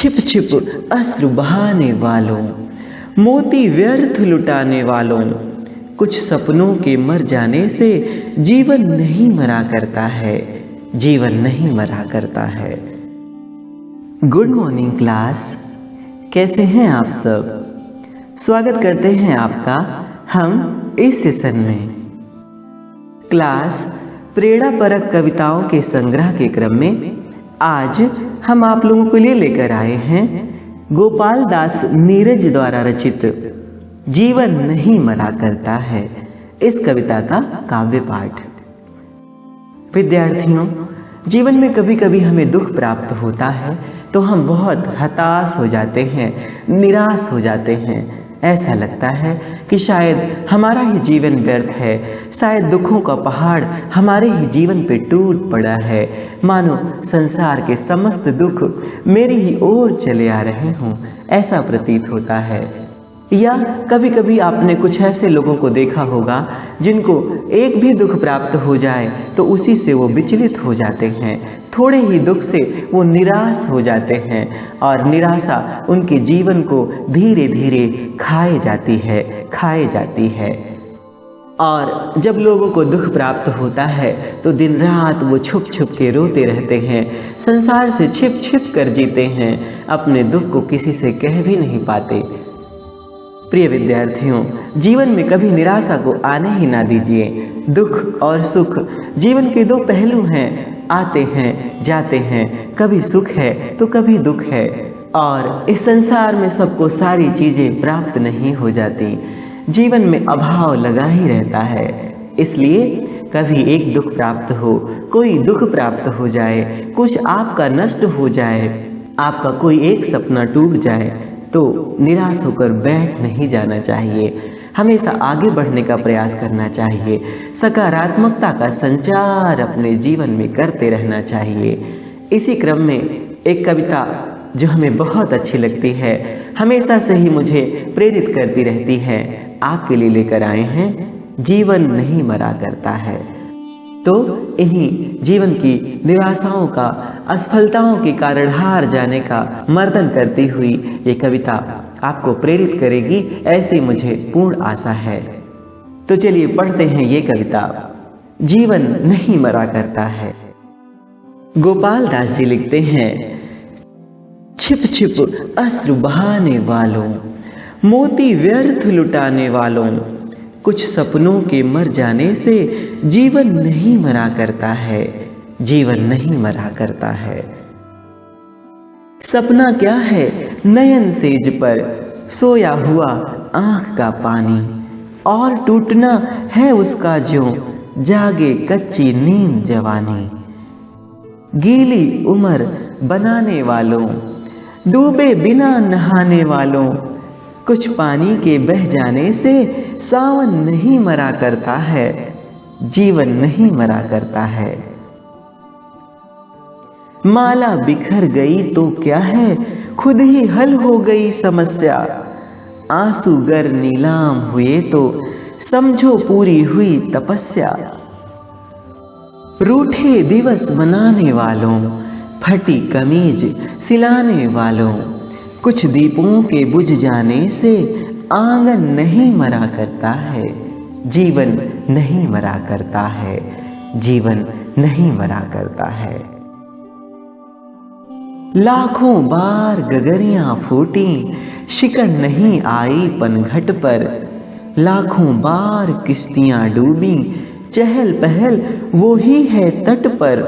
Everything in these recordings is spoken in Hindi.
छिप छिप अश्रु बहाने वालों, मोती व्यर्थ लुटाने वालों, कुछ सपनों के मर जाने से जीवन नहीं मरा करता है, जीवन नहीं मरा करता है। गुड मॉर्निंग क्लास, कैसे हैं आप सब? स्वागत करते हैं आपका हम इस सेशन में। क्लास प्रेरणापरक कविताओं के संग्रह के क्रम में आज हम आप लोगों के लिए लेकर आए हैं गोपाल दास नीरज द्वारा रचित जीवन नहीं मरा करता है इस कविता का काव्य पाठ। विद्यार्थियों, जीवन में कभी कभी हमें दुख प्राप्त होता है तो हम बहुत हताश हो जाते हैं, निराश हो जाते हैं। ऐसा लगता है कि शायद हमारा ही जीवन व्यर्थ है, शायद दुखों का पहाड़ हमारे ही जीवन पे टूट पड़ा है, मानो संसार के समस्त दुख मेरी ही ओर चले आ रहे हों, ऐसा प्रतीत होता है। या कभी कभी आपने कुछ ऐसे लोगों को देखा होगा जिनको एक भी दुख प्राप्त हो जाए तो उसी से वो विचलित हो जाते हैं, थोड़े ही दुख से वो निराश हो जाते हैं और निराशा उनके जीवन को धीरे धीरे खाए जाती है। और जब लोगों को दुख प्राप्त होता है तो दिन रात वो छुप छुप के रोते रहते हैं, संसार से छिप छिप कर जीते हैं, अपने दुख को किसी से कह भी नहीं पाते। प्रिय विद्यार्थियों, जीवन में कभी निराशा को आने ही ना दीजिए। दुख और सुख जीवन के दो पहलू हैं, आते हैं जाते हैं, कभी सुख है तो कभी दुख है। और इस संसार में सबको सारी चीजें प्राप्त नहीं हो जाती, जीवन में अभाव लगा ही रहता है। इसलिए कभी एक दुख प्राप्त हो, कोई दुख प्राप्त हो जाए, कुछ आपका नष्ट हो जाए, आपका कोई एक सपना टूट जाए तो निराश होकर बैठ नहीं जाना चाहिए, हमेशा आगे बढ़ने का प्रयास करना चाहिए, सकारात्मकता का संचार अपने जीवन में करते रहना चाहिए। इसी क्रम में एक कविता जो हमें बहुत अच्छी लगती है, हमेशा से ही मुझे प्रेरित करती रहती है, आपके लिए लेकर आए हैं जीवन नहीं मरा करता है। तो इन्हीं जीवन की निराशाओं का, असफलताओं के कारण हार जाने का मर्दन करती हुई ये कविता आपको प्रेरित करेगी, ऐसी मुझे पूर्ण आशा है। तो चलिए पढ़ते हैं ये कविता, जीवन नहीं मरा करता है। गोपाल दास जी लिखते हैं, छिप छिप अश्रु बहाने वालों, मोती व्यर्थ लुटाने वालों, कुछ सपनों के मर जाने से जीवन नहीं मरा करता है, जीवन नहीं मरा करता है। सपना क्या है नयन सेज पर सोया हुआ आंख का पानी, और टूटना है उसका जो जागे कच्ची नींद जवानी। गीली उम्र बनाने वालों, डूबे बिना नहाने वालों, कुछ पानी के बह जाने से सावन नहीं मरा करता है, जीवन नहीं मरा करता है। माला बिखर गई तो क्या है, खुद ही हल हो गई समस्या। आंसू गर नीलाम हुए तो समझो पूरी हुई तपस्या। रूठे दिवस मनाने वालों, फटी कमीज सिलाने वालों, कुछ दीपों के बुझ जाने से आंगन नहीं मरा करता है, जीवन नहीं मरा करता है, जीवन नहीं मरा करता है। लाखों बार गगरियां फूटी, शिकन नहीं आई पनघट पर। लाखों बार किश्तियां डूबी, चहल पहल वो ही है तट पर।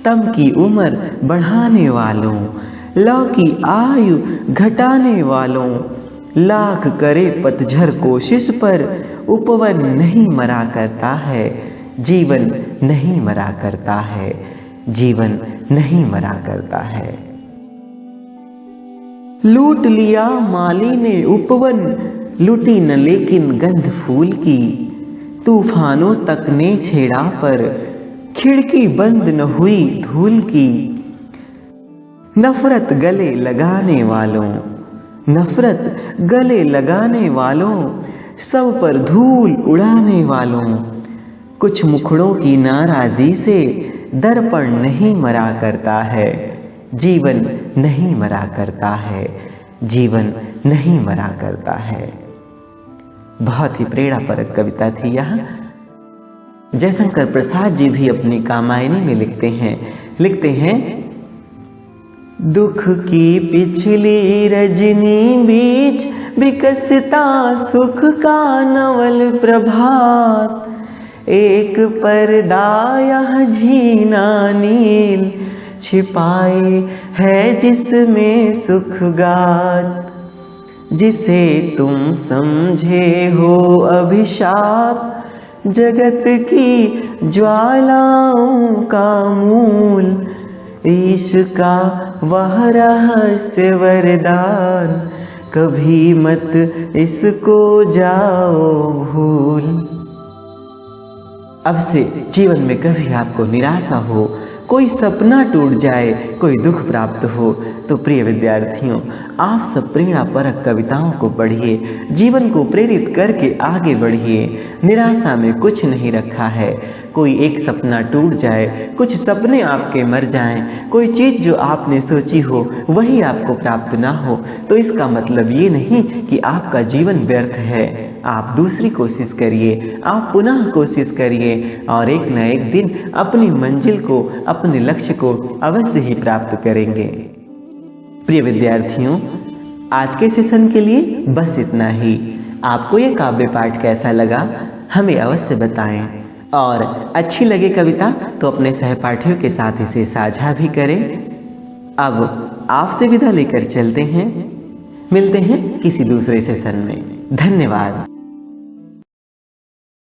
तम की उम्र बढ़ाने वालों, लौ की आयु घटाने वालों, लाख करे पतझर कोशिश पर उपवन नहीं मरा करता है, जीवन नहीं मरा करता है, जीवन नहीं मरा करता है। लूट लिया माली ने उपवन, लुटी न लेकिन गंध फूल की। तूफानों तक ने छेड़ा पर, खिड़की बंद न हुई धूल की। नफरत गले लगाने वालों, नफरत गले लगाने वालों, सब पर धूल उड़ाने वालों, कुछ मुखड़ों की नाराजी से दर्पण नहीं मरा करता है, जीवन नहीं मरा करता है, जीवन नहीं मरा करता है। बहुत ही प्रेरणापरक कविता थी यह। जयशंकर प्रसाद जी भी अपनी कामायनी में लिखते हैं दुख की पिछली रजनी बीच विकसता सुख का नवल प्रभात, एक पर्दा यह झीना नील छिपाए है जिसमें सुख गात, जिसे तुम समझे हो अभिशाप जगत की ज्वालाओं का मूल, ईश का वह रहस्य वरदान कभी मत इसको जाओ भूल। अब से जीवन में कभी आपको निराशा हो, कोई सपना टूट जाए, कोई दुख प्राप्त हो, तो प्रिय विद्यार्थियों, आप सब प्रेरणापरक कविताओं को पढ़िए, जीवन को प्रेरित करके आगे बढ़िए। निराशा में कुछ नहीं रखा है। कोई एक सपना टूट जाए, कुछ सपने आपके मर जाएं, कोई चीज़ जो आपने सोची हो वही आपको प्राप्त ना हो, तो इसका मतलब ये नहीं कि आपका जीवन व्यर्थ है। आप दूसरी कोशिश करिए, आप पुनः कोशिश करिए और एक न एक दिन अपनी मंजिल को, अपने लक्ष्य को अवश्य ही प्राप्त करेंगे। प्रिय विद्यार्थियों, आज के सेशन के लिए बस इतना ही। आपको ये काव्य पाठ कैसा लगा हमें अवश्य बताएं, और अच्छी लगे कविता तो अपने सहपाठियों के साथ इसे साझा भी करें। अब आपसे विदा लेकर चलते हैं, मिलते हैं किसी दूसरे सेशन में। धन्यवाद।